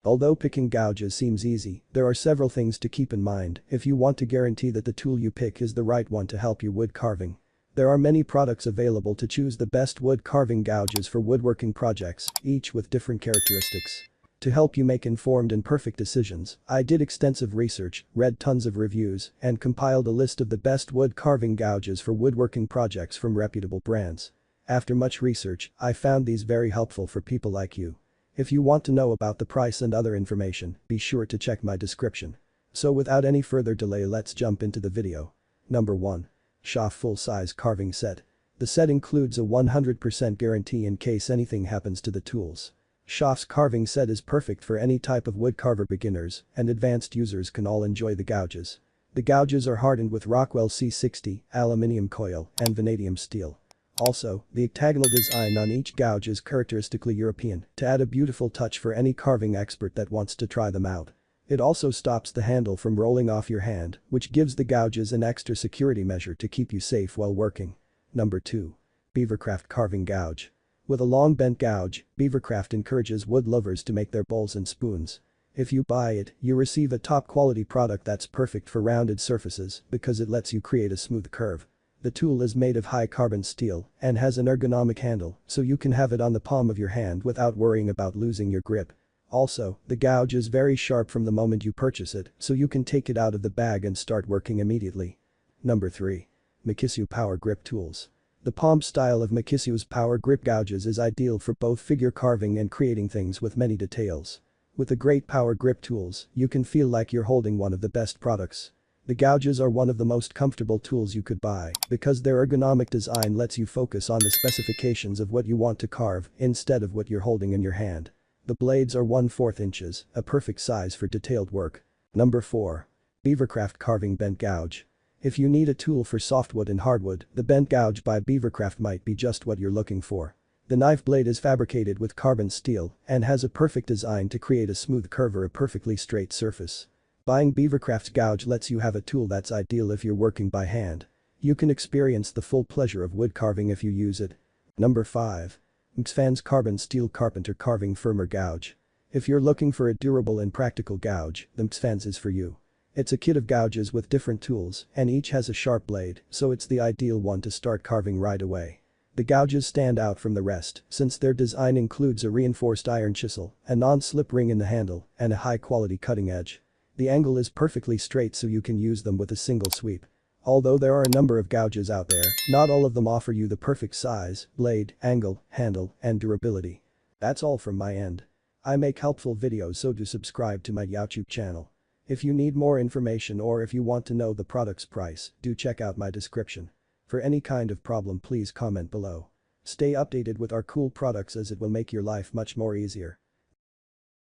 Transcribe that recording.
Although picking gouges seems easy, there are several things to keep in mind if you want to guarantee that the tool you pick is the right one to help you wood carving. There are many products available to choose the best wood carving gouges for woodworking projects, each with different characteristics. To help you make informed and perfect decisions, I did extensive research, read tons of reviews, and compiled a list of the best wood carving gouges for woodworking projects from reputable brands. After much research, I found these very helpful for people like you. If you want to know about the price and other information, be sure to check my description. So without any further delay, let's jump into the video. Number 1. Schaaf Full-Size Carving Set. The set includes a 100% guarantee in case anything happens to the tools. Schaaf's carving set is perfect for any type of woodcarver, beginners and advanced users can all enjoy the gouges. The gouges are hardened with Rockwell C60, aluminium coil, and vanadium steel. Also, the octagonal design on each gouge is characteristically European to add a beautiful touch for any carving expert that wants to try them out. It also stops the handle from rolling off your hand, which gives the gouges an extra security measure to keep you safe while working. Number 2. Beavercraft Carving Gouge. With a long bent gouge, Beavercraft encourages wood lovers to make their bowls and spoons. If you buy it, you receive a top quality product that's perfect for rounded surfaces because it lets you create a smooth curve. The tool is made of high carbon steel and has an ergonomic handle so you can have it on the palm of your hand without worrying about losing your grip. Also, the gouge is very sharp from the moment you purchase it so you can take it out of the bag and start working immediately. Number 3. Makissu Power Grip Tools. The palm style of Makissu's power grip gouges is ideal for both figure carving and creating things with many details. With the great power grip tools, you can feel like you're holding one of the best products. The gouges are one of the most comfortable tools you could buy because their ergonomic design lets you focus on the specifications of what you want to carve instead of what you're holding in your hand. The blades are 1/4 inches, a perfect size for detailed work. Number 4. Beavercraft Carving Bent Gouge. If you need a tool for softwood and hardwood, the bent gouge by Beavercraft might be just what you're looking for. The knife blade is fabricated with carbon steel and has a perfect design to create a smooth curve or a perfectly straight surface. Buying Beavercraft's gouge lets you have a tool that's ideal if you're working by hand. You can experience the full pleasure of wood carving if you use it. Number 5. Gouges Carbon Steel Carpenter Carving Firmer Gouge. If you're looking for a durable and practical gouge, the Gouges is for you. It's a kit of gouges with different tools and each has a sharp blade, so it's the ideal one to start carving right away. The gouges stand out from the rest since their design includes a reinforced iron chisel, a non-slip ring in the handle, and a high-quality cutting edge. The angle is perfectly straight so you can use them with a single sweep. Although there are a number of gouges out there, not all of them offer you the perfect size, blade, angle, handle, and durability. That's all from my end. I make helpful videos, so do subscribe to my YouTube channel. If you need more information or if you want to know the product's price, do check out my description. For any kind of problem, please comment below. Stay updated with our cool products as it will make your life much more easier.